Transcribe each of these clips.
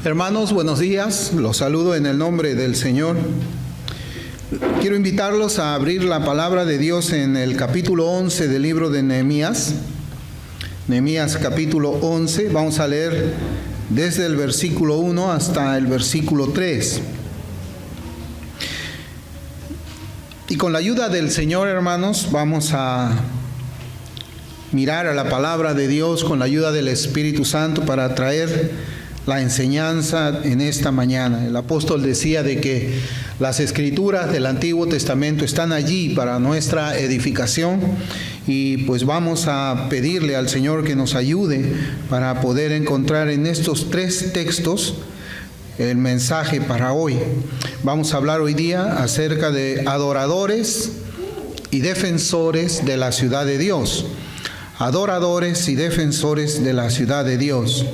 Hermanos, buenos días. Los saludo en el nombre del Señor. Quiero invitarlos a abrir la palabra de Dios en el capítulo 11 del libro de Nehemías. Nehemías capítulo 11. Vamos a leer desde el versículo 1 hasta el versículo 3. Y con la ayuda del Señor, hermanos, vamos a mirar a la palabra de Dios con la ayuda del Espíritu Santo para traer la enseñanza en esta mañana. El apóstol decía de que las escrituras del Antiguo Testamento están allí para nuestra edificación y pues vamos a pedirle al Señor que nos ayude para poder encontrar en estos tres textos el mensaje para hoy. Vamos a hablar hoy día acerca de adoradores y defensores de la ciudad de Dios. Adoradores y defensores de la ciudad de Dios.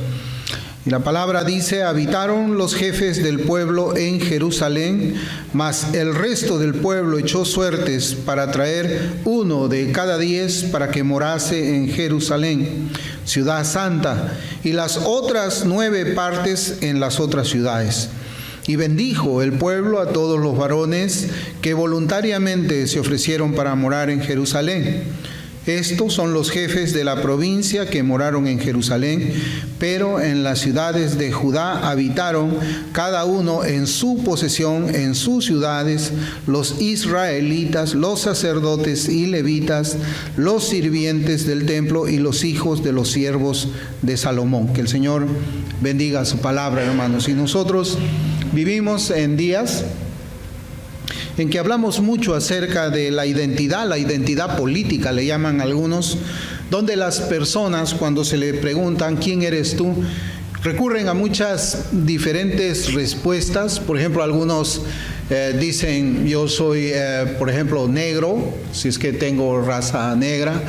Y la palabra dice: habitaron los jefes del pueblo en Jerusalén, mas el resto del pueblo echó suertes para traer 1 de cada 10 para que morase en Jerusalén, ciudad santa, y las otras 9 partes en las otras ciudades. Y bendijo el pueblo a todos los varones que voluntariamente se ofrecieron para morar en Jerusalén. Estos son los jefes de la provincia que moraron en Jerusalén, pero en las ciudades de Judá habitaron cada uno en su posesión, en sus ciudades, los israelitas, los sacerdotes y levitas, los sirvientes del templo y los hijos de los siervos de Salomón. Que el Señor bendiga su palabra, hermanos. Y nosotros vivimos en días en que hablamos mucho acerca de la identidad política, le llaman algunos, donde las personas, cuando se le preguntan ¿quién eres tú?, recurren a muchas diferentes respuestas. Por ejemplo, algunos dicen yo soy, por ejemplo, negro, si es que tengo raza negra.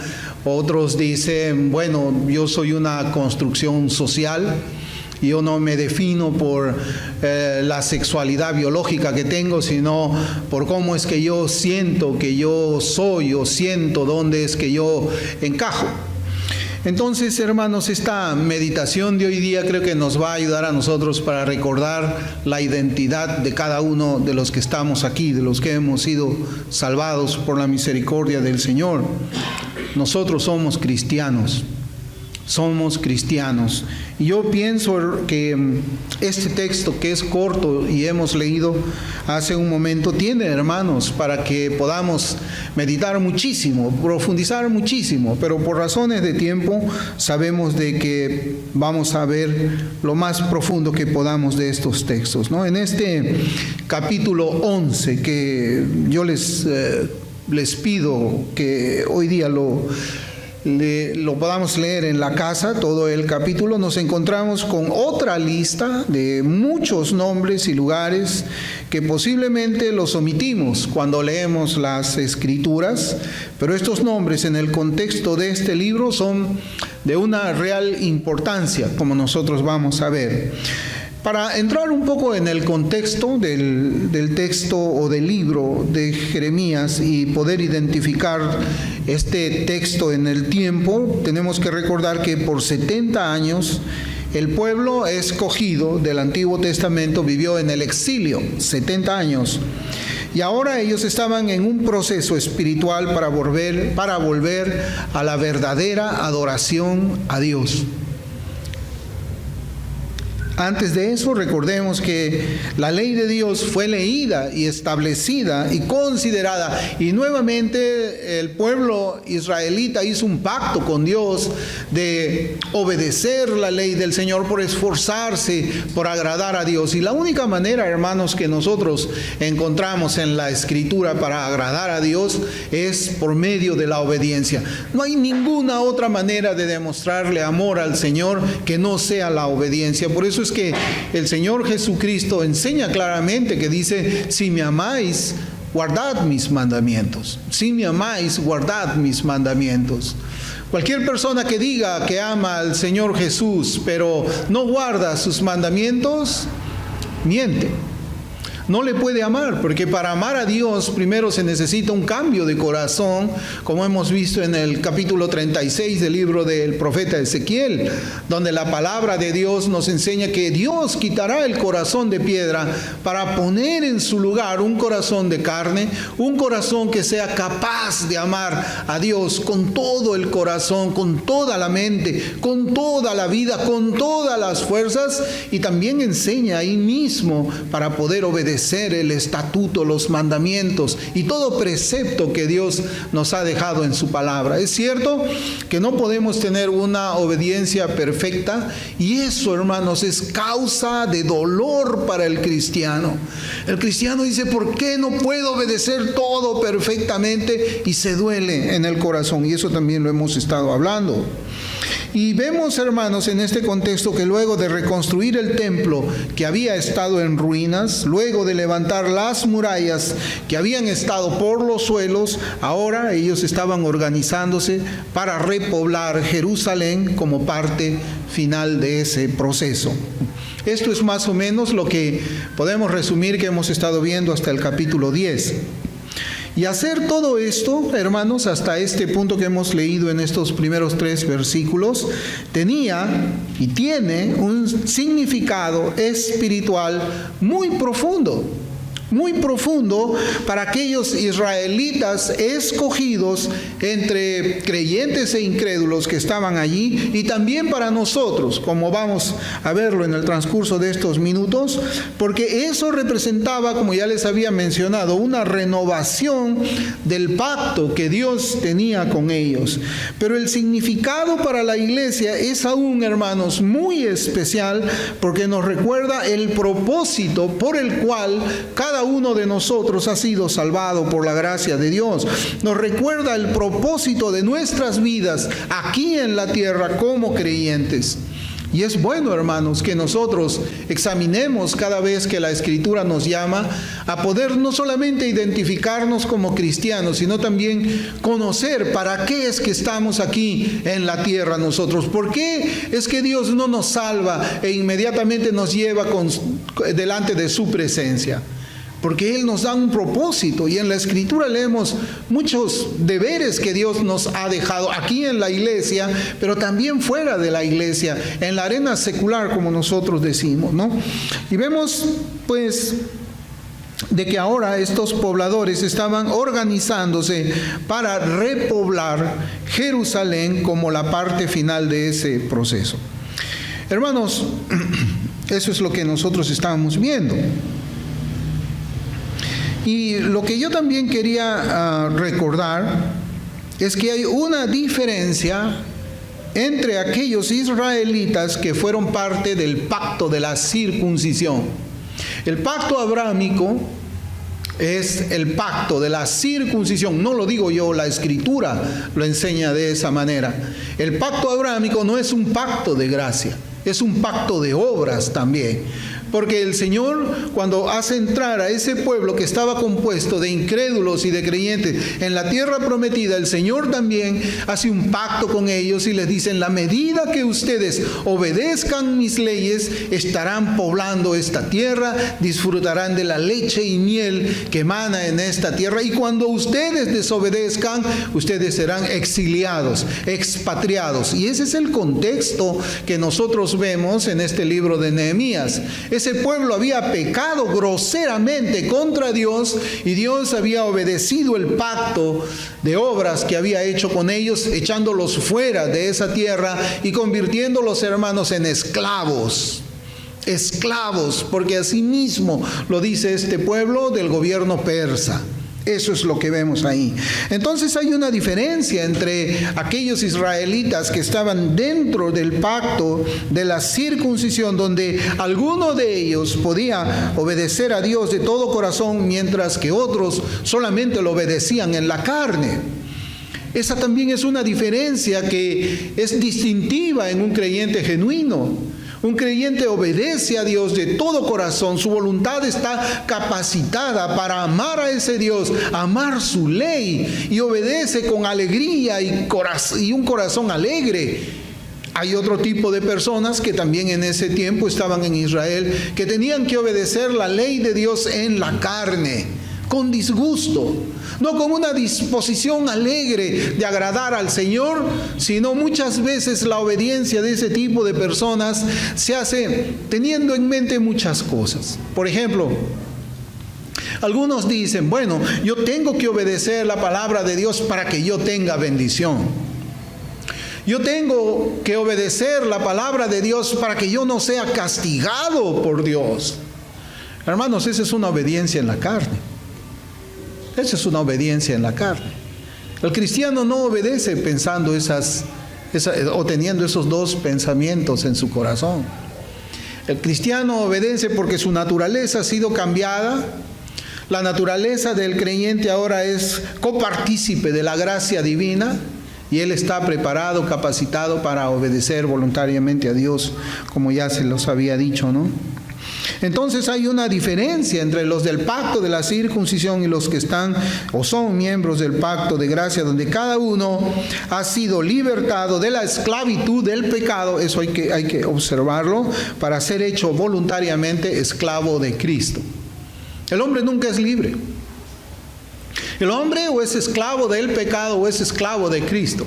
Otros dicen, bueno, yo soy una construcción social. Yo no me defino por la sexualidad biológica que tengo, sino por cómo es que yo siento que yo soy o siento dónde es que yo encajo. Entonces, hermanos, esta meditación de hoy día creo que nos va a ayudar a nosotros para recordar la identidad de cada uno de los que estamos aquí, de los que hemos sido salvados por la misericordia del Señor. Nosotros somos cristianos. Somos cristianos. Y yo pienso que este texto, que es corto y hemos leído hace un momento, tiene, hermanos, para que podamos meditar muchísimo, profundizar muchísimo, pero por razones de tiempo sabemos de que vamos a ver lo más profundo que podamos de estos textos, ¿no? En este capítulo 11, que yo les pido que hoy día lo podamos leer en la casa, todo el capítulo, nos encontramos con otra lista de muchos nombres y lugares que posiblemente los omitimos cuando leemos las escrituras, pero estos nombres en el contexto de este libro son de una real importancia, como nosotros vamos a ver. Para entrar un poco en el contexto del texto o del libro de Jeremías y poder identificar este texto en el tiempo, tenemos que recordar que por 70 años el pueblo escogido del Antiguo Testamento vivió en el exilio, 70 años. Y ahora ellos estaban en un proceso espiritual para volver a la verdadera adoración a Dios. Antes de eso, recordemos que la ley de Dios fue leída y establecida y considerada, y nuevamente el pueblo israelita hizo un pacto con Dios de obedecer la ley del Señor, por esforzarse, por agradar a Dios. Y la única manera, hermanos, que nosotros encontramos en la Escritura para agradar a Dios es por medio de la obediencia. No hay ninguna otra manera de demostrarle amor al Señor que no sea la obediencia. Por eso es que el Señor Jesucristo enseña claramente que dice: si me amáis, guardad mis mandamientos. Si me amáis, guardad mis mandamientos. Cualquier persona que diga que ama al Señor Jesús, pero no guarda sus mandamientos, miente. no le puede amar, porque para amar a Dios primero se necesita un cambio de corazón, como hemos visto en el capítulo 36 del libro del profeta Ezequiel, donde la palabra de Dios nos enseña que Dios quitará el corazón de piedra para poner en su lugar un corazón de carne, un corazón que sea capaz de amar a Dios con todo el corazón, con toda la mente, con toda la vida, con todas las fuerzas, y también enseña ahí mismo para poder obedecer el estatuto, los mandamientos y todo precepto que Dios nos ha dejado en su palabra. Es cierto que no podemos tener una obediencia perfecta, y eso, hermanos, es causa de dolor para el cristiano. El cristiano dice: ¿por qué no puedo obedecer todo perfectamente? Y se duele en el corazón, y eso también lo hemos estado hablando. Y vemos, hermanos, en este contexto que luego de reconstruir el templo que había estado en ruinas, luego de levantar las murallas que habían estado por los suelos, ahora ellos estaban organizándose para repoblar Jerusalén como parte final de ese proceso. Esto es más o menos lo que podemos resumir que hemos estado viendo hasta el capítulo 10. Y hacer todo esto, hermanos, hasta este punto que hemos leído en estos primeros 3 versículos, tenía y tiene un significado espiritual muy profundo para aquellos israelitas escogidos entre creyentes e incrédulos que estaban allí, y también para nosotros, como vamos a verlo en el transcurso de estos minutos, porque eso representaba, como ya les había mencionado, una renovación del pacto que Dios tenía con ellos. Pero el significado para la iglesia es aún, hermanos, muy especial, porque nos recuerda el propósito por el cual cada uno de nosotros ha sido salvado por la gracia de Dios. Nos recuerda el propósito de nuestras vidas aquí en la tierra como creyentes. Y es bueno, hermanos, que nosotros examinemos cada vez que la Escritura nos llama a poder no solamente identificarnos como cristianos, sino también conocer para qué es que estamos aquí en la tierra nosotros. ¿Por qué es que Dios no nos salva e inmediatamente nos lleva delante de su presencia? Porque Él nos da un propósito, y en la Escritura leemos muchos deberes que Dios nos ha dejado aquí en la iglesia, pero también fuera de la iglesia, en la arena secular, como nosotros decimos, ¿no? Y vemos, pues, de que ahora estos pobladores estaban organizándose para repoblar Jerusalén como la parte final de ese proceso. Hermanos, eso es lo que nosotros estábamos viendo. Y lo que yo también quería recordar es que hay una diferencia entre aquellos israelitas que fueron parte del pacto de la circuncisión. El pacto abrámico es el pacto de la circuncisión. No lo digo yo, la Escritura lo enseña de esa manera. El pacto abrámico no es un pacto de gracia, es un pacto de obras también. Porque el Señor, cuando hace entrar a ese pueblo que estaba compuesto de incrédulos y de creyentes en la tierra prometida, el Señor también hace un pacto con ellos y les dice: en la medida que ustedes obedezcan mis leyes, estarán poblando esta tierra, disfrutarán de la leche y miel que emana en esta tierra, y cuando ustedes desobedezcan, ustedes serán exiliados, expatriados. Y ese es el contexto que nosotros vemos en este libro de Nehemías. Ese pueblo había pecado groseramente contra Dios, y Dios había obedecido el pacto de obras que había hecho con ellos, echándolos fuera de esa tierra y convirtiéndolos, hermanos, en esclavos. Esclavos, porque así mismo lo dice este pueblo del gobierno persa. Eso es lo que vemos ahí. Entonces hay una diferencia entre aquellos israelitas que estaban dentro del pacto de la circuncisión, donde alguno de ellos podía obedecer a Dios de todo corazón, mientras que otros solamente lo obedecían en la carne. Esa también es una diferencia que es distintiva en un creyente genuino. Un creyente obedece a Dios de todo corazón, su voluntad está capacitada para amar a ese Dios, amar su ley, y obedece con alegría y un corazón alegre Hay otro tipo de personas que también en ese tiempo estaban en Israel, que tenían que obedecer la ley de Dios en la carne, con disgusto, no con una disposición alegre de agradar al Señor, sino muchas veces la obediencia de ese tipo de personas se hace teniendo en mente muchas cosas. Por ejemplo, algunos dicen, bueno, yo tengo que obedecer la palabra de Dios para que yo tenga bendición. Yo tengo que obedecer la palabra de Dios para que yo no sea castigado por Dios. Hermanos, esa es una obediencia en la carne. Esa es una obediencia en la carne. El cristiano no obedece pensando o teniendo esos dos pensamientos en su corazón. El cristiano obedece porque su naturaleza ha sido cambiada. La naturaleza del creyente ahora es copartícipe de la gracia divina. Y él está preparado, capacitado para obedecer voluntariamente a Dios, como ya se los había dicho, ¿no? Entonces hay una diferencia entre los del pacto de la circuncisión y los que están o son miembros del pacto de gracia, donde cada uno ha sido libertado de la esclavitud del pecado. Eso hay que observarlo, para ser hecho voluntariamente esclavo de Cristo. El hombre nunca es libre. El hombre o es esclavo del pecado o es esclavo de Cristo.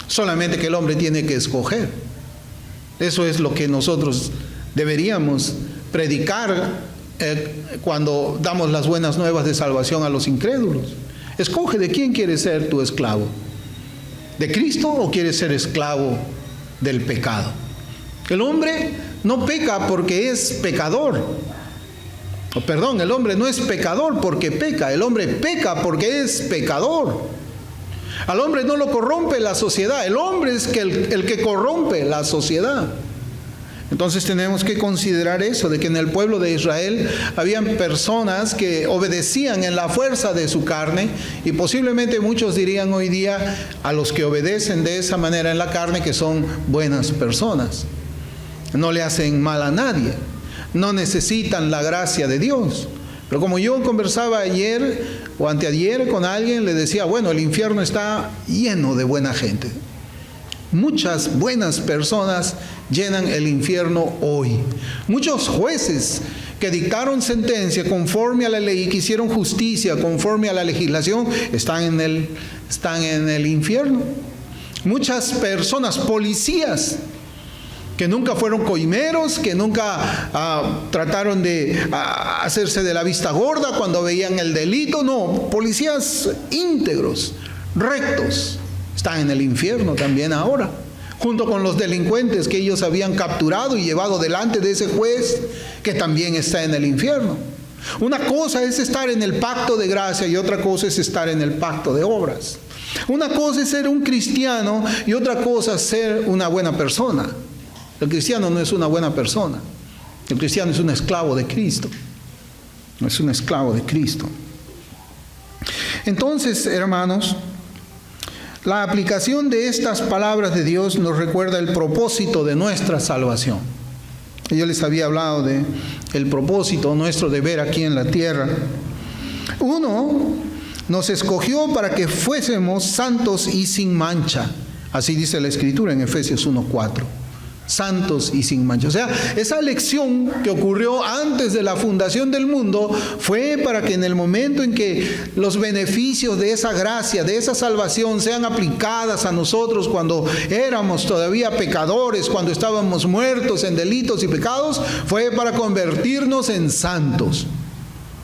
Solamente que el hombre tiene que escoger. Eso es lo que nosotros deberíamos predicar cuando damos las buenas nuevas de salvación a los incrédulos. Escoge de quién quieres ser tu esclavo. ¿De Cristo o quieres ser esclavo del pecado? El hombre no peca porque es pecador. Perdón, el hombre no es pecador porque peca, el hombre peca porque es pecador. Al hombre no lo corrompe la sociedad, el hombre es el que corrompe la sociedad. Entonces tenemos que considerar eso, de que en el pueblo de Israel habían personas que obedecían en la fuerza de su carne, y posiblemente muchos dirían hoy día a los que obedecen de esa manera en la carne que son buenas personas. No le hacen mal a nadie. No necesitan la gracia de Dios. Pero como yo conversaba ayer o anteayer con alguien, le decía, bueno, el infierno está lleno de buena gente. Muchas buenas personas llenan el infierno hoy. Muchos jueces que dictaron sentencia conforme a la ley y que hicieron justicia conforme a la legislación están en el infierno. Muchas personas, policías, que nunca fueron coimeros, que nunca trataron de hacerse de la vista gorda cuando veían el delito. No, policías íntegros, rectos, están en el infierno también ahora, junto con los delincuentes que ellos habían capturado y llevado delante de ese juez, que también está en el infierno. Una cosa es estar en el pacto de gracia y otra cosa es estar en el pacto de obras. Una cosa es ser un cristiano y otra cosa es ser una buena persona. El cristiano no es una buena persona. El cristiano es un esclavo de Cristo. No es un esclavo de Cristo. Entonces, hermanos, la aplicación de estas palabras de Dios nos recuerda el propósito de nuestra salvación. Yo les había hablado de el propósito nuestro de ver aquí en la tierra. Uno, nos escogió para que fuésemos santos y sin mancha. Así dice la Escritura en Efesios 1:4. Santos y sin mancha. O sea, esa elección que ocurrió antes de la fundación del mundo fue para que en el momento en que los beneficios de esa gracia, de esa salvación sean aplicadas a nosotros cuando éramos todavía pecadores, cuando estábamos muertos en delitos y pecados, fue para convertirnos en santos.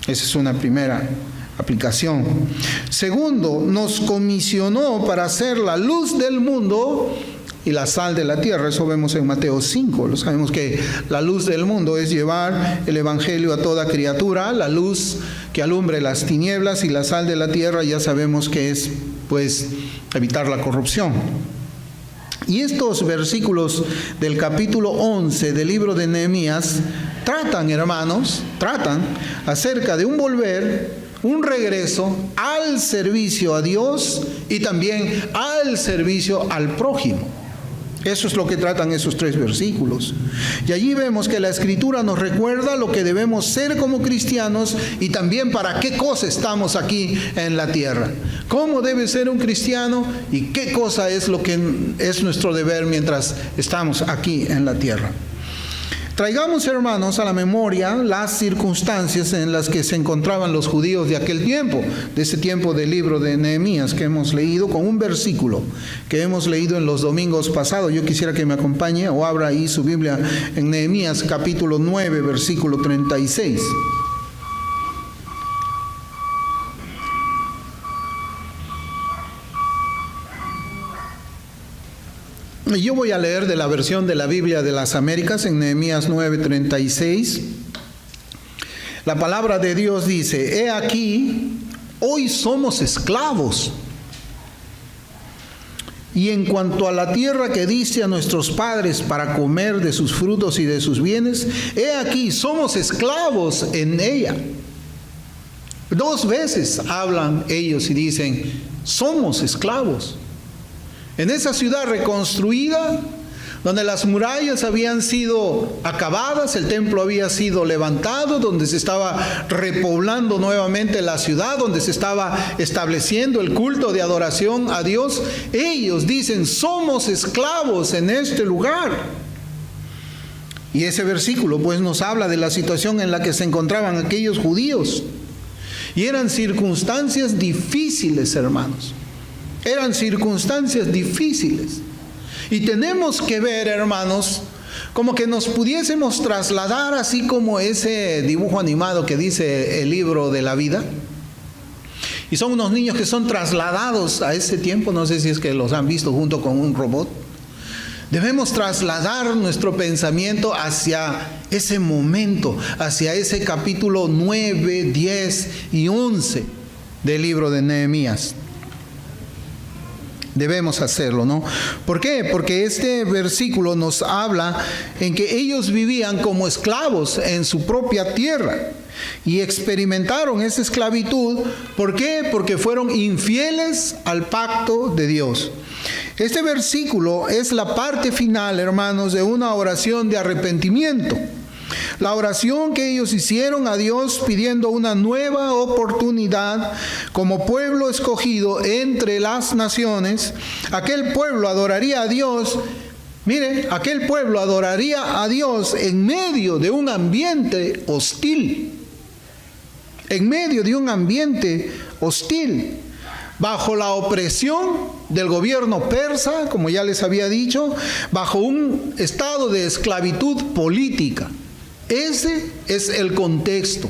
Esa es una primera aplicación. Segundo, nos comisionó para ser la luz del mundo y la sal de la tierra. Eso vemos en Mateo 5. Lo sabemos que la luz del mundo es llevar el evangelio a toda criatura, la luz que alumbre las tinieblas, y la sal de la tierra ya sabemos que es, pues, evitar la corrupción. Y estos versículos del capítulo 11 del libro de Nehemías tratan, hermanos, acerca de un volver, un regreso al servicio a Dios y también al servicio al prójimo. Eso es lo que tratan esos 3 versículos. Y allí vemos que la Escritura nos recuerda lo que debemos ser como cristianos y también para qué cosa estamos aquí en la tierra. Cómo debe ser un cristiano y qué cosa es lo que es nuestro deber mientras estamos aquí en la tierra. Traigamos, hermanos, a la memoria las circunstancias en las que se encontraban los judíos de aquel tiempo, de ese tiempo del libro de Nehemías que hemos leído, con un versículo que hemos leído en los domingos pasados. Yo quisiera que me acompañe o abra ahí su Biblia en Nehemías capítulo 9, versículo 36. Yo voy a leer de la versión de la Biblia de las Américas en Nehemías 9:36. La palabra de Dios dice: He aquí, hoy somos esclavos. Y en cuanto a la tierra que diste a nuestros padres para comer de sus frutos y de sus bienes, he aquí, somos esclavos en ella. 2 veces hablan ellos y dicen: somos esclavos. En esa ciudad reconstruida, donde las murallas habían sido acabadas, el templo había sido levantado, donde se estaba repoblando nuevamente la ciudad, donde se estaba estableciendo el culto de adoración a Dios, ellos dicen: somos esclavos en este lugar. Y ese versículo pues nos habla de la situación en la que se encontraban aquellos judíos. Y eran circunstancias difíciles, hermanos. Eran circunstancias difíciles. Y tenemos que ver, hermanos, como que nos pudiésemos trasladar, así como ese dibujo animado que dice el libro de la vida. Y son unos niños que son trasladados a ese tiempo. No sé si es que los han visto junto con un robot. Debemos trasladar nuestro pensamiento hacia ese momento, hacia ese capítulo 9, 10 y 11 del libro de Nehemías. Debemos hacerlo, ¿no? ¿Por qué? Porque este versículo nos habla en que ellos vivían como esclavos en su propia tierra y experimentaron esa esclavitud. ¿Por qué? Porque fueron infieles al pacto de Dios. Este versículo es la parte final, hermanos, de una oración de arrepentimiento. La oración que ellos hicieron a Dios pidiendo una nueva oportunidad como pueblo escogido entre las naciones. Aquel pueblo adoraría a Dios. Mire, aquel pueblo adoraría a Dios en medio de un ambiente hostil. En medio de un ambiente hostil. Bajo la opresión del gobierno persa, como ya les había dicho, bajo un estado de esclavitud política. Ese es el contexto.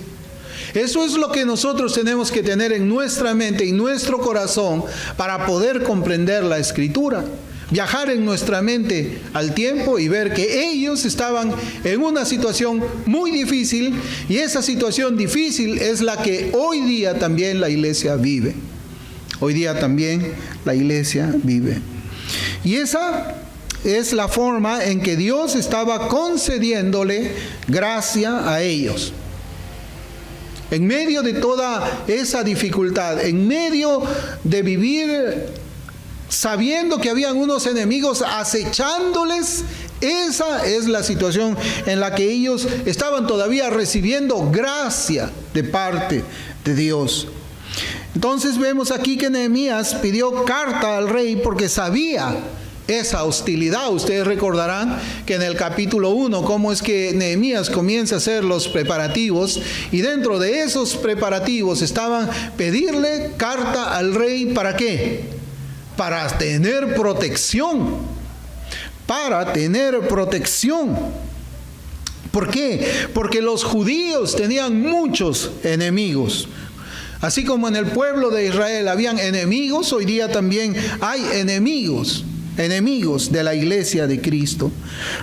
Eso es lo que nosotros tenemos que tener en nuestra mente y nuestro corazón para poder comprender la Escritura. Viajar en nuestra mente al tiempo y ver que ellos estaban en una situación muy difícil, y esa situación difícil es la que hoy día también la iglesia vive. Hoy día también la iglesia vive. Y esa es la forma en que Dios estaba concediéndole gracia a ellos. En medio de toda esa dificultad, en medio de vivir sabiendo que habían unos enemigos acechándoles, esa es la situación en la que ellos estaban todavía recibiendo gracia de parte de Dios. Entonces vemos aquí que Nehemías pidió carta al rey porque sabía esa hostilidad. Ustedes recordarán que en el capítulo 1, cómo es que Nehemías comienza a hacer los preparativos, y dentro de esos preparativos estaban pedirle carta al rey. ¿Para qué? Para tener protección. Para tener protección. ¿Por qué? Porque los judíos tenían muchos enemigos. Así como en el pueblo de Israel habían enemigos, hoy día también hay enemigos de la iglesia de Cristo.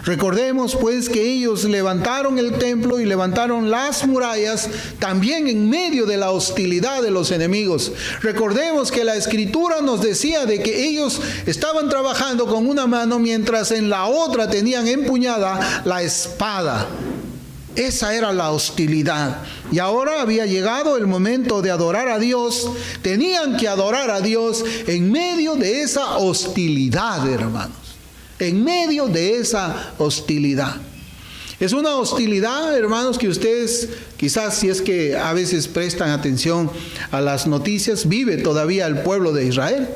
Recordemos pues que ellos levantaron el templo y levantaron las murallas también en medio de la hostilidad de los enemigos. Recordemos que la Escritura nos decía de que ellos estaban trabajando con una mano mientras en la otra tenían empuñada la espada. Esa era la hostilidad. Y ahora había llegado el momento de adorar a Dios. Tenían que adorar a Dios en medio de esa hostilidad, hermanos. en medio de esa hostilidad. Es una hostilidad, hermanos, que ustedes, quizás si es que a veces prestan atención a las noticias, vive todavía el pueblo de Israel.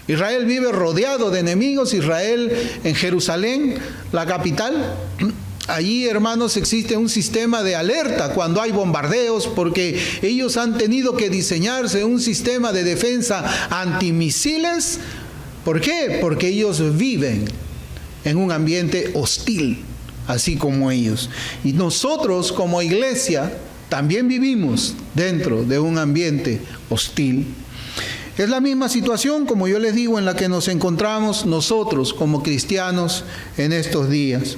Israel vive rodeado de enemigos. Israel en Jerusalén, la capital. Allí, hermanos, existe un sistema de alerta cuando hay bombardeos, porque ellos han tenido que diseñarse un sistema de defensa antimisiles. ¿Por qué? Porque ellos viven en un ambiente hostil, así como ellos. Y nosotros como iglesia también vivimos dentro de un ambiente hostil. Es la misma situación, como yo les digo, en la que nos encontramos nosotros como cristianos en estos días,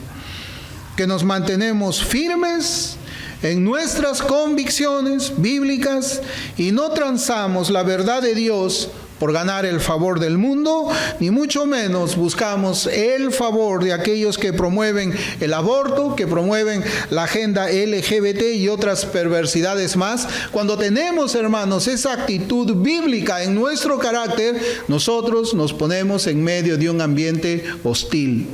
que nos mantenemos firmes en nuestras convicciones bíblicas y no transamos la verdad de Dios por ganar el favor del mundo, ni mucho menos buscamos el favor de aquellos que promueven el aborto, que promueven la agenda LGBT y otras perversidades más. Cuando tenemos, hermanos, esa actitud bíblica en nuestro carácter, nosotros nos ponemos en medio de un ambiente hostil,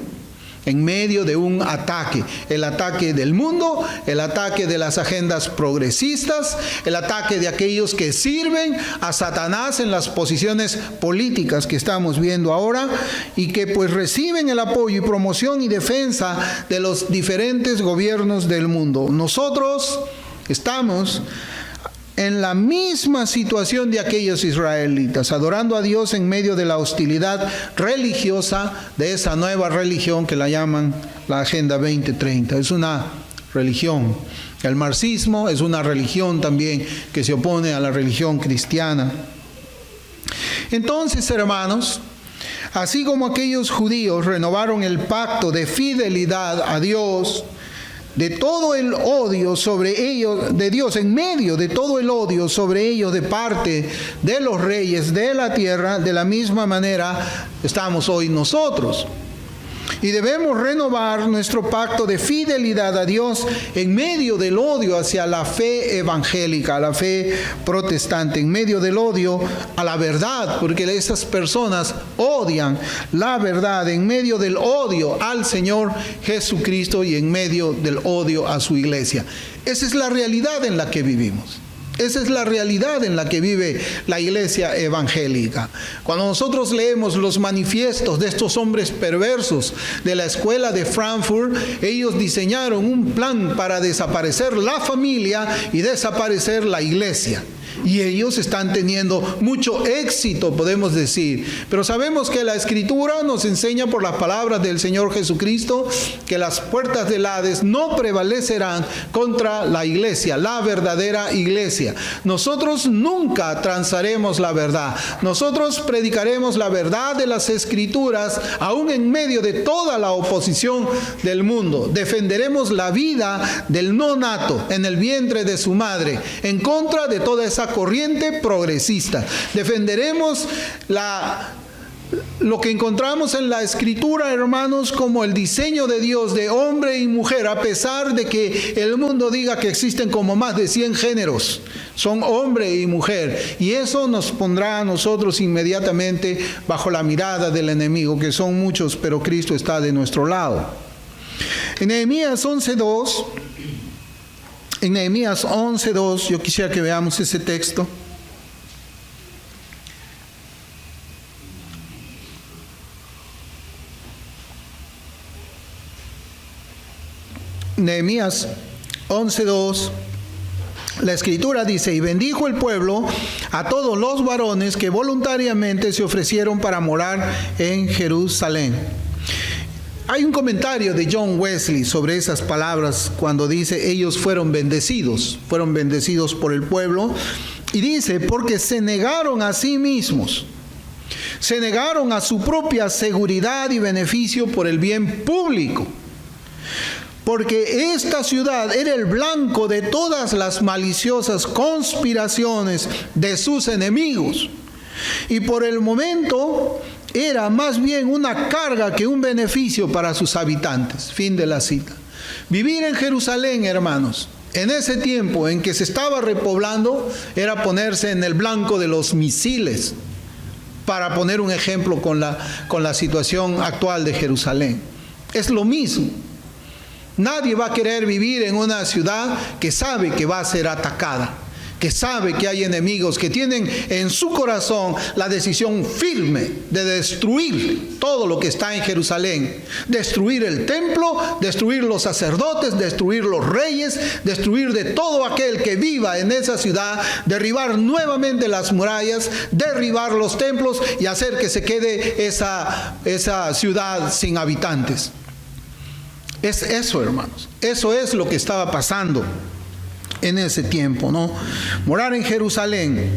en medio de un ataque, el ataque del mundo, el ataque de las agendas progresistas, el ataque de aquellos que sirven a Satanás en las posiciones políticas que estamos viendo ahora y que pues reciben el apoyo y promoción y defensa de los diferentes gobiernos del mundo. Nosotros estamos en la misma situación de aquellos israelitas, adorando a Dios en medio de la hostilidad religiosa de esa nueva religión que la llaman la Agenda 2030. Es una religión. El marxismo es una religión también que se opone a la religión cristiana. Entonces, hermanos, así como aquellos judíos renovaron el pacto de fidelidad a Dios, de todo el odio sobre ellos, de Dios, en medio de todo el odio sobre ellos de parte de los reyes de la tierra, de la misma manera estamos hoy nosotros. Y debemos renovar nuestro pacto de fidelidad a Dios en medio del odio hacia la fe evangélica, a la fe protestante, en medio del odio a la verdad, porque esas personas odian la verdad, en medio del odio al Señor Jesucristo y en medio del odio a su iglesia. Esa es la realidad en la que vivimos. Esa es la realidad en la que vive la iglesia evangélica. Cuando nosotros leemos los manifiestos de estos hombres perversos de la escuela de Frankfurt, ellos diseñaron un plan para desaparecer la familia y desaparecer la iglesia. Y ellos están teniendo mucho éxito, podemos decir. Pero sabemos que la Escritura nos enseña por las palabras del Señor Jesucristo que las puertas del Hades no prevalecerán contra la iglesia, la verdadera iglesia. Nosotros nunca transaremos la verdad. Nosotros predicaremos la verdad de las Escrituras aún en medio de toda la oposición del mundo. Defenderemos la vida del no nato en el vientre de su madre, en contra de toda esa corriente progresista. Defenderemos lo que encontramos en la Escritura, hermanos, como el diseño de Dios de hombre y mujer, a pesar de que el mundo diga que existen como más de 100 géneros. Son hombre y mujer. Y eso nos pondrá a nosotros inmediatamente bajo la mirada del enemigo, que son muchos, pero Cristo está de nuestro lado. En Nehemías 11:2, yo quisiera que veamos ese texto. Nehemías 11:2, la Escritura dice: y bendijo el pueblo a todos los varones que voluntariamente se ofrecieron para morar en Jerusalén. Hay un comentario de John Wesley sobre esas palabras cuando dice: ellos fueron bendecidos por el pueblo, y dice: porque se negaron a sí mismos, se negaron a su propia seguridad y beneficio por el bien público. Porque esta ciudad era el blanco de todas las maliciosas conspiraciones de sus enemigos. Y por el momento era más bien una carga que un beneficio para sus habitantes. Fin de la cita. Vivir en Jerusalén, hermanos, en ese tiempo en que se estaba repoblando, era ponerse en el blanco de los misiles para poner un ejemplo con la situación actual de Jerusalén. Es lo mismo. Nadie va a querer vivir en una ciudad que sabe que va a ser atacada, que sabe que hay enemigos, que tienen en su corazón la decisión firme de destruir todo lo que está en Jerusalén. Destruir el templo, destruir los sacerdotes, destruir los reyes, destruir de todo aquel que viva en esa ciudad, derribar nuevamente las murallas, derribar los templos y hacer que se quede esa ciudad sin habitantes. Es eso, hermanos. Eso es lo que estaba pasando en ese tiempo, ¿no? Morar en Jerusalén,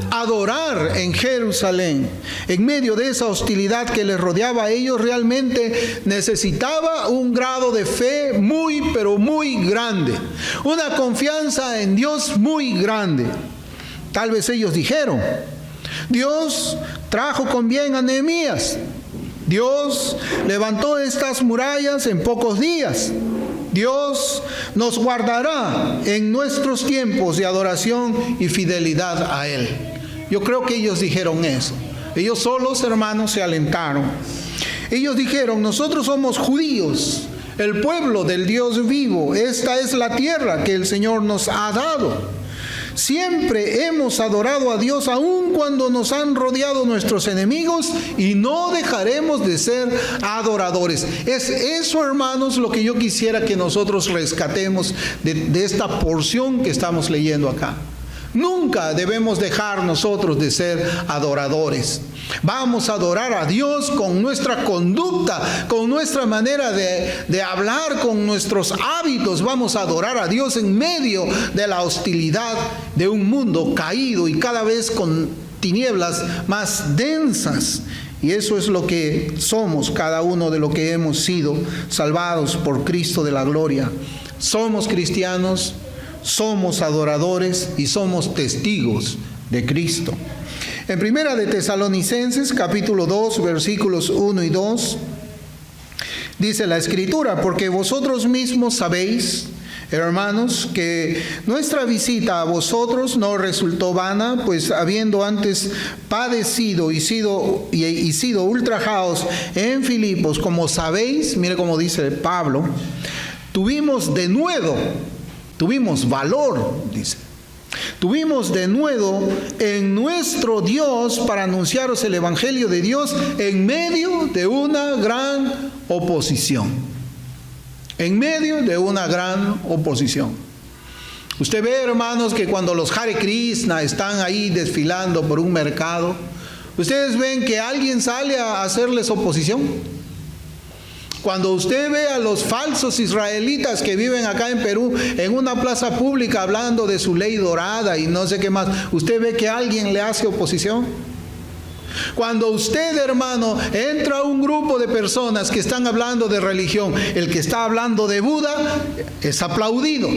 adorar en Jerusalén, en medio de esa hostilidad que les rodeaba a ellos, realmente necesitaba un grado de fe muy, pero muy grande. Una confianza en Dios muy grande. Tal vez ellos dijeron: Dios trajo con bien a Nehemías. Dios levantó estas murallas en pocos días. Dios nos guardará en nuestros tiempos de adoración y fidelidad a Él. Yo creo que ellos dijeron eso. Ellos solos, hermanos, se alentaron. Ellos dijeron: nosotros somos judíos, el pueblo del Dios vivo. Esta es la tierra que el Señor nos ha dado. Siempre hemos adorado a Dios aun cuando nos han rodeado nuestros enemigos, y no dejaremos de ser adoradores. Es eso, hermanos, lo que yo quisiera que nosotros rescatemos de esta porción que estamos leyendo acá. Nunca debemos dejar nosotros de ser adoradores. Vamos a adorar a Dios con nuestra conducta, con nuestra manera de hablar, con nuestros hábitos. Vamos a adorar a Dios en medio de la hostilidad de un mundo caído y cada vez con tinieblas más densas. Y eso es lo que somos, cada uno de lo que hemos sido salvados por Cristo de la gloria. Somos cristianos, somos adoradores y somos testigos de Cristo. En Primera de Tesalonicenses, capítulo 2, versículos 1 y 2, dice la Escritura: porque vosotros mismos sabéis, hermanos, que nuestra visita a vosotros no resultó vana, pues habiendo antes padecido y sido ultrajados en Filipos, como sabéis, mire cómo dice Pablo, tuvimos valor, dice. Tuvimos de nuevo en nuestro Dios para anunciaros el Evangelio de Dios en medio de una gran oposición. En medio de una gran oposición. Usted ve, hermanos, que cuando los Hare Krishna están ahí desfilando por un mercado, ¿ustedes ven que alguien sale a hacerles oposición? Cuando usted ve a los falsos israelitas que viven acá en Perú en una plaza pública hablando de su ley dorada y no sé qué más, ¿usted ve que alguien le hace oposición? Cuando usted, hermano, entra a un grupo de personas que están hablando de religión, el que está hablando de Buda es aplaudido.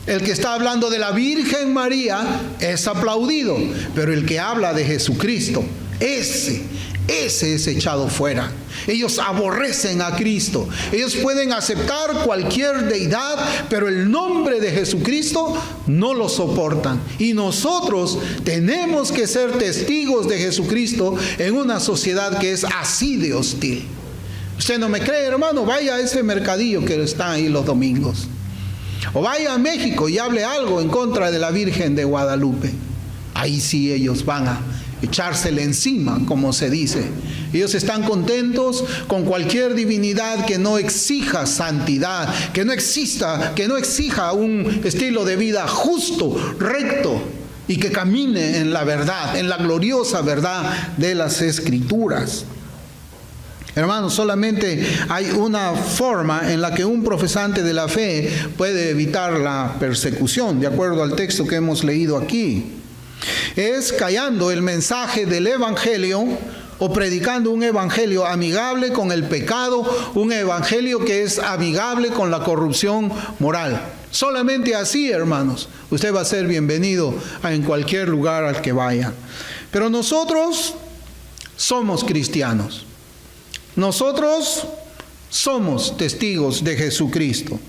El que está hablando de la Virgen María es aplaudido. Pero el que habla de Jesucristo, ese es echado fuera. Ellos aborrecen a Cristo. Ellos pueden aceptar cualquier deidad, pero el nombre de Jesucristo no lo soportan. Y nosotros tenemos que ser testigos de Jesucristo en una sociedad que es así de hostil. Usted no me cree, hermano, vaya a ese mercadillo que está ahí los domingos. O vaya a México y hable algo en contra de la Virgen de Guadalupe. Ahí sí ellos van a echársele encima, como se dice. Ellos están contentos con cualquier divinidad que no exija santidad, que no exija un estilo de vida justo, recto, y que camine en la verdad, en la gloriosa verdad de las Escrituras. Hermanos, solamente hay una forma en la que un profesante de la fe puede evitar la persecución, de acuerdo al texto que hemos leído aquí. Es callando el mensaje del Evangelio o predicando un evangelio amigable con el pecado, un evangelio que es amigable con la corrupción moral. Solamente así, hermanos, usted va a ser bienvenido en cualquier lugar al que vaya. Pero nosotros somos cristianos. Nosotros somos testigos de Jesucristo.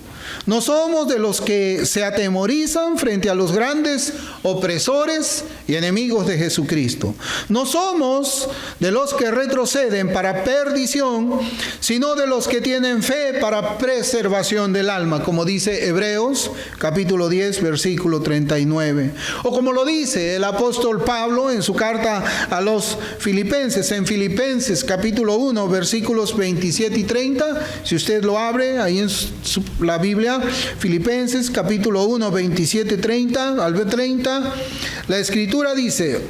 No somos de los que se atemorizan frente a los grandes opresores y enemigos de Jesucristo. No somos de los que retroceden para perdición, sino de los que tienen fe para preservación del alma, como dice Hebreos capítulo 10, versículo 39. O como lo dice el apóstol Pablo en su carta a los Filipenses, en Filipenses capítulo 1, versículos 27 y 30. Si usted lo abre ahí en la Biblia, Filipenses capítulo 1, 27, 30 al 30, la Escritura dice: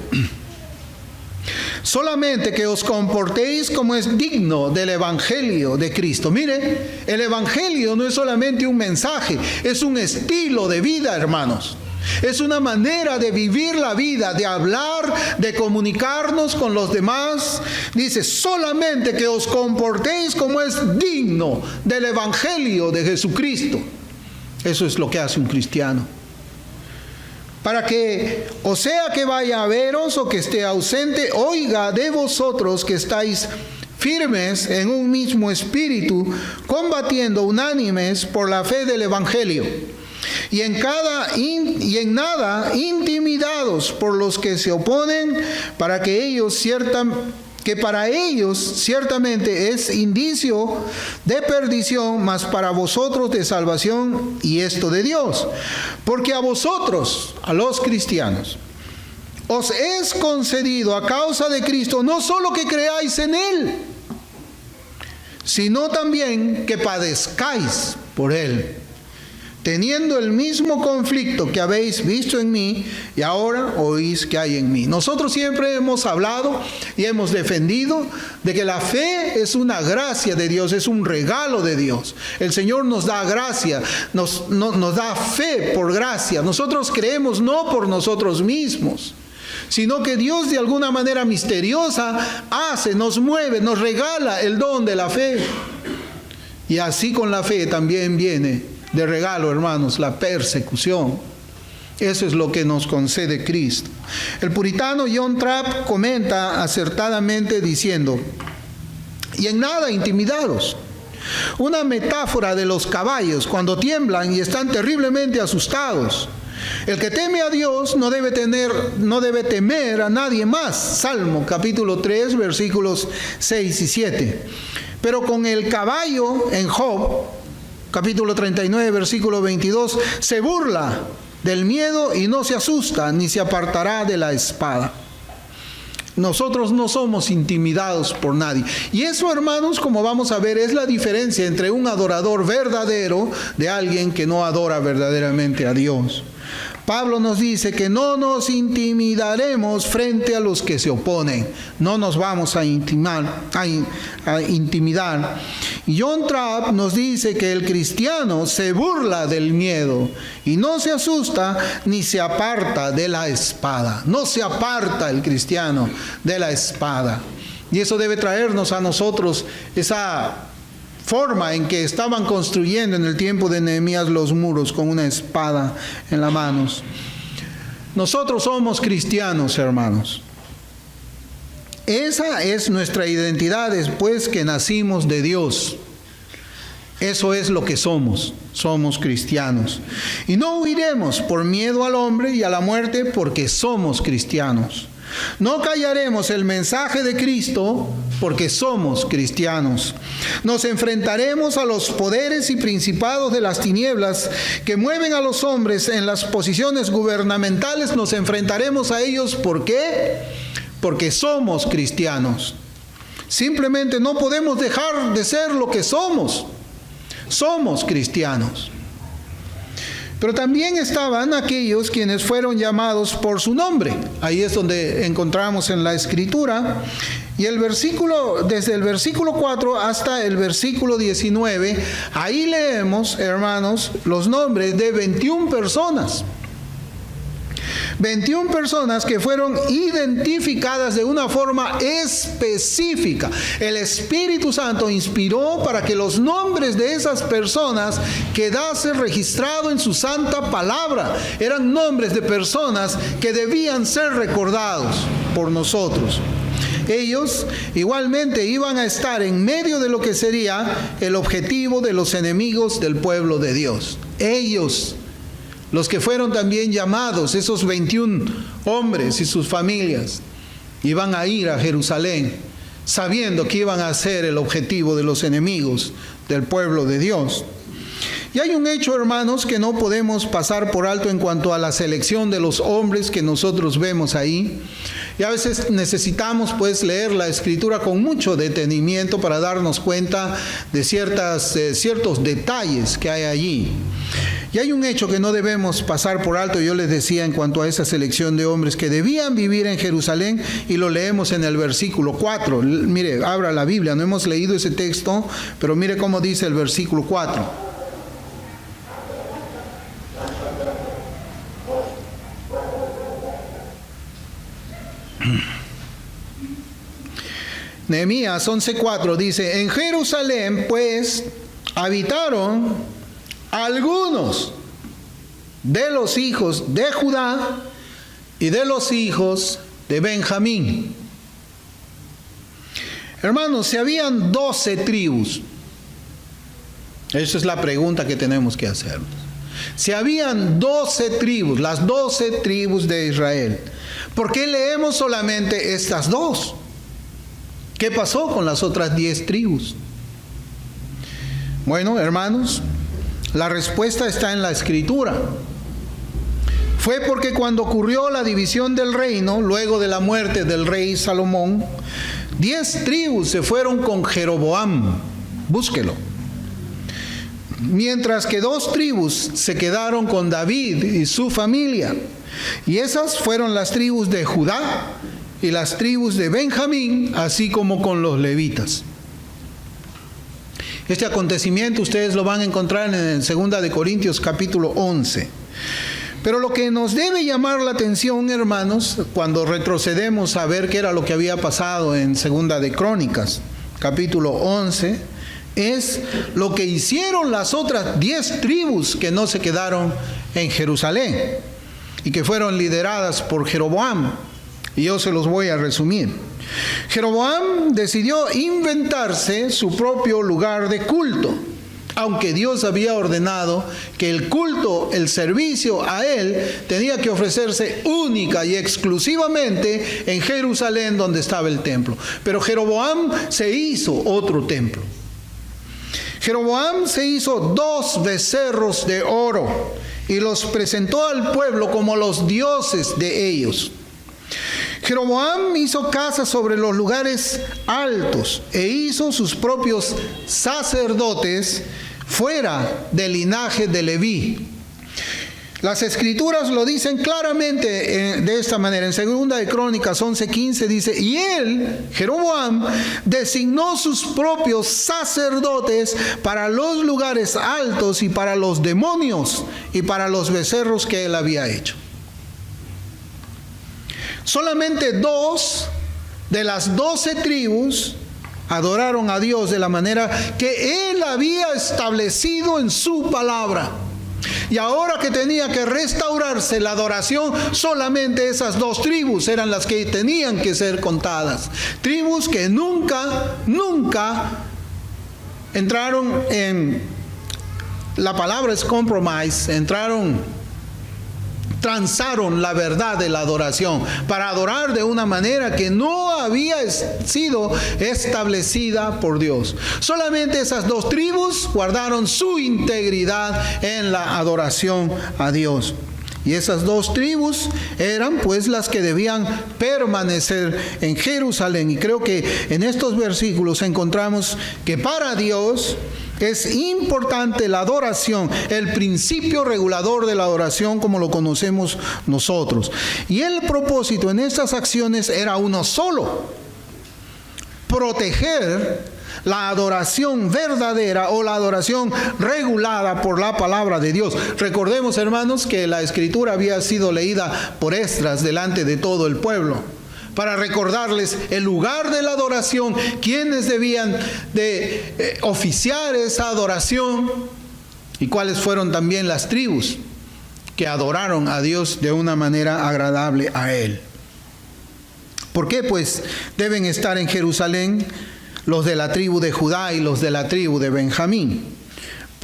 solamente que os comportéis como es digno del Evangelio de Cristo. Mire, el Evangelio no es solamente un mensaje, es un estilo de vida, hermanos. Es una manera de vivir la vida, de hablar, de comunicarnos con los demás. Dice, solamente que os comportéis como es digno del Evangelio de Jesucristo. Eso es lo que hace un cristiano. Para que, o sea que vaya a veros o que esté ausente, oiga de vosotros que estáis firmes en un mismo espíritu, combatiendo unánimes por la fe del Evangelio. Y en nada intimidados por los que se oponen, para que para ellos ciertamente es indicio de perdición, mas para vosotros de salvación, y esto de Dios. Porque a vosotros, a los cristianos, os es concedido a causa de Cristo no solo que creáis en Él, sino también que padezcáis por Él, teniendo el mismo conflicto que habéis visto en mí y ahora oís que hay en mí. Nosotros siempre hemos hablado y hemos defendido de que la fe es una gracia de Dios, es un regalo de Dios. El Señor nos da gracia, nos da fe por gracia. Nosotros creemos no por nosotros mismos, sino que Dios de alguna manera misteriosa nos mueve, nos regala el don de la fe. Y así con la fe también viene de regalo, hermanos, la persecución. Eso es lo que nos concede Cristo. El puritano John Trapp comenta acertadamente diciendo: y en nada intimidados. Una metáfora de los caballos cuando tiemblan y están terriblemente asustados. El que teme a Dios no debe temer a nadie más. Salmo capítulo 3, versículos 6 y 7. Pero con el caballo en Job capítulo 39, versículo 22, se burla del miedo y no se asusta, ni se apartará de la espada. Nosotros no somos intimidados por nadie. Y eso, hermanos, como vamos a ver, es la diferencia entre un adorador verdadero de alguien que no adora verdaderamente a Dios. Pablo nos dice que no nos intimidaremos frente a los que se oponen. No nos vamos a intimidar. Y John Trapp nos dice que el cristiano se burla del miedo y no se asusta ni se aparta de la espada. No se aparta el cristiano de la espada. Y eso debe traernos a nosotros esa forma en que estaban construyendo en el tiempo de Nehemías los muros con una espada en las manos. Nosotros somos cristianos, hermanos. Esa es nuestra identidad después que nacimos de Dios. Eso es lo que somos cristianos. Y no huiremos por miedo al hombre y a la muerte, porque somos cristianos. No callaremos el mensaje de Cristo porque somos cristianos. Nos enfrentaremos a los poderes y principados de las tinieblas que mueven a los hombres en las posiciones gubernamentales. Nos enfrentaremos a ellos. ¿Por qué? Porque somos cristianos. Simplemente no podemos dejar de ser lo que somos. Somos cristianos. Pero también estaban aquellos quienes fueron llamados por su nombre. Ahí es donde encontramos en la Escritura. Y desde el versículo 4 hasta el versículo 19, ahí leemos, hermanos, los nombres de 21 personas. 21 personas que fueron identificadas de una forma específica. El Espíritu Santo inspiró para que los nombres de esas personas quedasen registrados en su santa palabra. Eran nombres de personas que debían ser recordados por nosotros. Ellos igualmente iban a estar en medio de lo que sería el objetivo de los enemigos del pueblo de Dios. ellos, los que fueron también llamados, esos 21 hombres y sus familias, iban a ir a Jerusalén, sabiendo que iban a ser el objetivo de los enemigos del pueblo de Dios. Y hay un hecho, hermanos, que no podemos pasar por alto en cuanto a la selección de los hombres que nosotros vemos ahí. Y a veces necesitamos pues leer la Escritura con mucho detenimiento para darnos cuenta de ciertos detalles que hay allí. Y hay un hecho que no debemos pasar por alto, yo les decía en cuanto a esa selección de hombres que debían vivir en Jerusalén, y lo leemos en el versículo 4. Mire, abra la Biblia, no hemos leído ese texto, pero mire cómo dice el versículo 4. Nehemías 11:4 dice: en Jerusalén pues habitaron algunos de los hijos de Judá y de los hijos de Benjamín. Hermanos, si habían 12 tribus, esa es la pregunta que tenemos que hacernos. Si habían 12 tribus, las 12 tribus de Israel, ¿por qué leemos solamente estas 2? ¿Qué pasó con las otras 10 tribus? Bueno, hermanos, la respuesta está en la Escritura. Fue porque cuando ocurrió la división del reino, luego de la muerte del rey Salomón, 10 tribus se fueron con Jeroboam. Búsquelo. Mientras que 2 tribus se quedaron con David y su familia. Y esas fueron las tribus de Judá y las tribus de Benjamín, así como con los levitas. Este acontecimiento ustedes lo van a encontrar en 2 de Corintios capítulo 11. Pero lo que nos debe llamar la atención, hermanos, cuando retrocedemos a ver qué era lo que había pasado en 2 de Crónicas capítulo 11, es lo que hicieron las otras 10 tribus que no se quedaron en Jerusalén y que fueron lideradas por Jeroboam. Y yo se los voy a resumir. Jeroboam decidió inventarse su propio lugar de culto, aunque Dios había ordenado que el culto, el servicio a Él, tenía que ofrecerse única y exclusivamente en Jerusalén, donde estaba el templo. Pero Jeroboam se hizo otro templo. Jeroboam se hizo 2 becerros de oro y los presentó al pueblo como los dioses de ellos. Jeroboam hizo casas sobre los lugares altos e hizo sus propios sacerdotes fuera del linaje de Leví. Las Escrituras lo dicen claramente de esta manera. En 2 de Crónicas 11:15 dice: y él, Jeroboam, designó sus propios sacerdotes para los lugares altos y para los demonios y para los becerros que él había hecho. Solamente 2 de las 12 tribus adoraron a Dios de la manera que Él había establecido en su palabra. Y ahora que tenía que restaurarse la adoración, solamente esas 2 tribus eran las que tenían que ser contadas. Tribus que nunca entraron en, la palabra es compromise, transaron la verdad de la adoración para adorar de una manera que no había sido establecida por Dios. Solamente esas 2 tribus guardaron su integridad en la adoración a Dios. Y esas 2 tribus eran pues las que debían permanecer en Jerusalén. Y creo que en estos versículos encontramos que para Dios es importante la adoración, el principio regulador de la adoración como lo conocemos nosotros. Y el propósito en estas acciones era uno solo: proteger la adoración verdadera o la adoración regulada por la palabra de Dios. Recordemos, hermanos, que la Escritura había sido leída por Esdras delante de todo el pueblo, para recordarles el lugar de la adoración, quiénes debían de oficiar esa adoración y cuáles fueron también las tribus que adoraron a Dios de una manera agradable a Él. ¿Por qué pues deben estar en Jerusalén los de la tribu de Judá y los de la tribu de Benjamín?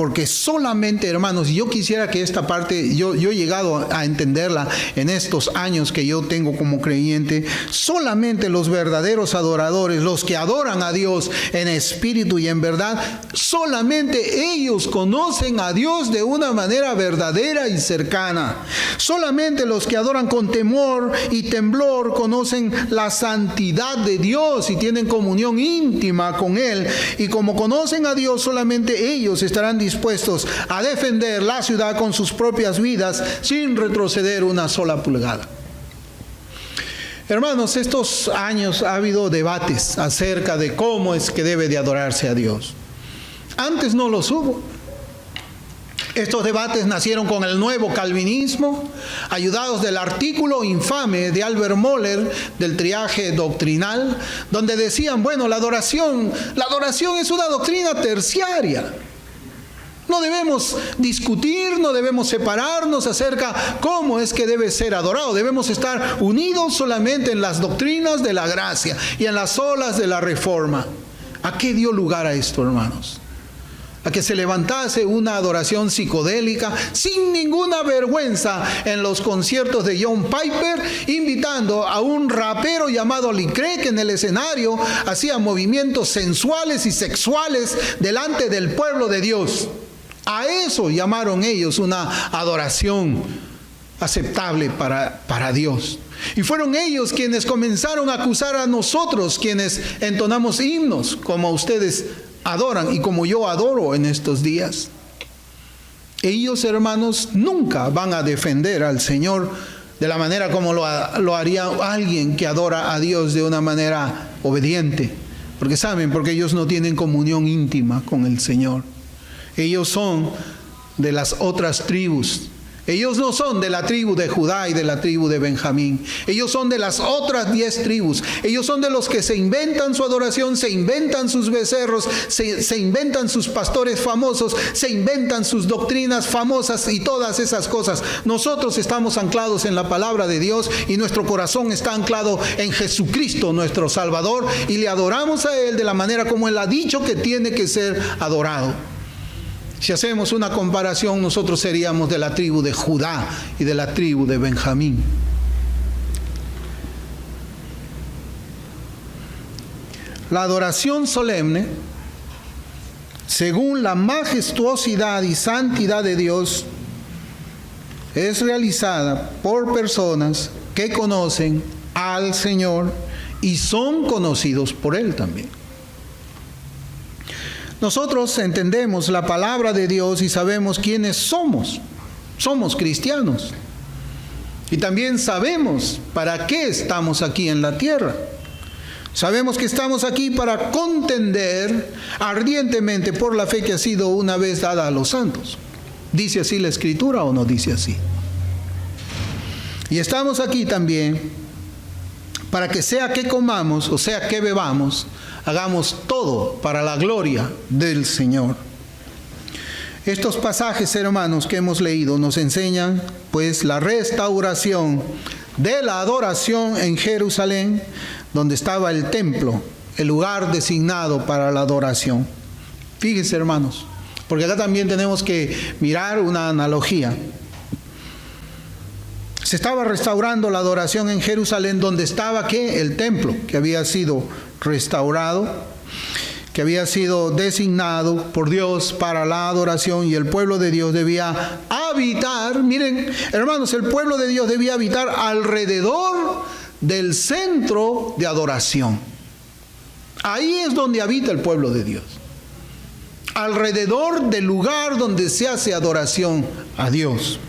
porque solamente, hermanos, yo quisiera que esta parte, yo he llegado a entenderla en estos años que yo tengo como creyente, solamente los verdaderos adoradores, los que adoran a Dios en espíritu y en verdad, solamente ellos conocen a Dios de una manera verdadera y cercana. Solamente los que adoran con temor y temblor conocen la santidad de Dios y tienen comunión íntima con Él. Y como conocen a Dios, solamente ellos estarán dispuestos a defender la ciudad con sus propias vidas sin retroceder una sola pulgada. Hermanos, estos años ha habido debates acerca de cómo es que debe de adorarse a Dios. Antes no los hubo. Estos debates nacieron con el nuevo calvinismo, ayudados del artículo infame de Albert Mohler del triaje doctrinal, donde decían, bueno, la adoración es una doctrina terciaria. No debemos discutir, no debemos separarnos acerca cómo es que debe ser adorado. Debemos estar unidos solamente en las doctrinas de la gracia y en las olas de la reforma. ¿A qué dio lugar a esto, hermanos? A que se levantase una adoración psicodélica sin ninguna vergüenza en los conciertos de John Piper, invitando a un rapero llamado Lee Craig, que en el escenario hacía movimientos sensuales y sexuales delante del pueblo de Dios. A eso llamaron ellos una adoración aceptable para Dios. Y fueron ellos quienes comenzaron a acusar a nosotros, quienes entonamos himnos como ustedes adoran y como yo adoro en estos días. Ellos, hermanos, nunca van a defender al Señor de la manera como lo haría alguien que adora a Dios de una manera obediente. Porque saben, porque ellos no tienen comunión íntima con el Señor. Ellos son de las otras tribus. Ellos no son de la tribu de Judá y de la tribu de Benjamín. Ellos son de las otras 10 tribus. Ellos son de los que se inventan su adoración, se inventan sus becerros, se inventan sus pastores famosos, se inventan sus doctrinas famosas y todas esas cosas. Nosotros estamos anclados en la palabra de Dios y nuestro corazón está anclado en Jesucristo, nuestro Salvador, y le adoramos a Él de la manera como Él ha dicho que tiene que ser adorado. Si hacemos una comparación, nosotros seríamos de la tribu de Judá y de la tribu de Benjamín. La adoración solemne, según la majestuosidad y santidad de Dios, es realizada por personas que conocen al Señor y son conocidos por Él también. Nosotros entendemos la palabra de Dios y sabemos quiénes somos. Somos cristianos. Y también sabemos para qué estamos aquí en la tierra. Sabemos que estamos aquí para contender ardientemente por la fe que ha sido una vez dada a los santos. ¿Dice así la Escritura o no dice así? Y estamos aquí también para que sea que comamos o sea que bebamos, hagamos todo para la gloria del Señor. Estos pasajes, hermanos, que hemos leído nos enseñan, pues, la restauración de la adoración en Jerusalén, donde estaba el templo, el lugar designado para la adoración. Fíjense, hermanos, porque acá también tenemos que mirar una analogía. Se estaba restaurando la adoración en Jerusalén, donde estaba ¿qué? El templo, que había sido restaurado, que había sido designado por Dios para la adoración, y el pueblo de Dios debía habitar. Miren, hermanos, el pueblo de Dios debía habitar alrededor del centro de adoración. Ahí es donde habita el pueblo de Dios. Alrededor del lugar donde se hace adoración a Dios.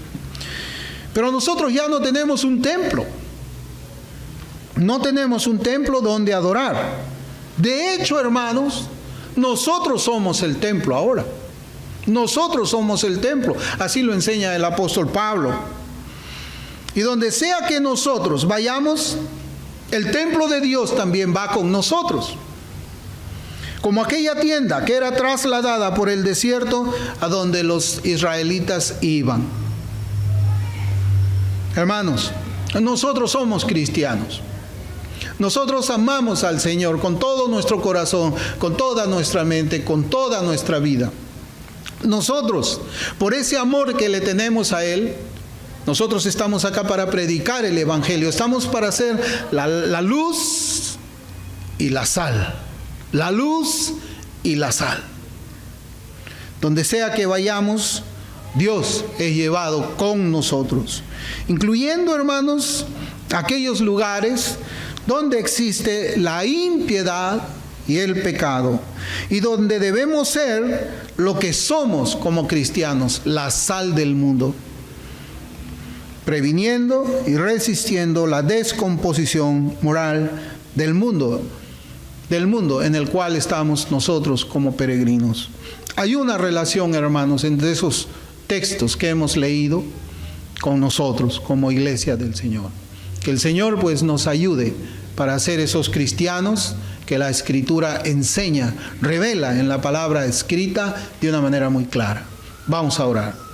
Pero nosotros ya no tenemos un templo. No tenemos un templo donde adorar. De hecho, hermanos, nosotros somos el templo ahora. Nosotros somos el templo. Así lo enseña el apóstol Pablo. Y donde sea que nosotros vayamos, el templo de Dios también va con nosotros. Como aquella tienda que era trasladada por el desierto a donde los israelitas iban. Hermanos, nosotros somos cristianos. Nosotros amamos al Señor con todo nuestro corazón, con toda nuestra mente, con toda nuestra vida. Nosotros, por ese amor que le tenemos a Él, nosotros estamos acá para predicar el Evangelio. Estamos para hacer la luz y la sal. La luz y la sal. Donde sea que vayamos, Dios es llevado con nosotros. Incluyendo, hermanos, aquellos lugares donde existe la impiedad y el pecado. Y donde debemos ser lo que somos como cristianos, la sal del mundo. Previniendo y resistiendo la descomposición moral del mundo en el cual estamos nosotros como peregrinos. Hay una relación, hermanos, entre esos textos que hemos leído con nosotros como iglesia del Señor. Que el Señor pues nos ayude para ser esos cristianos que la Escritura enseña, revela en la palabra escrita de una manera muy clara. Vamos a orar.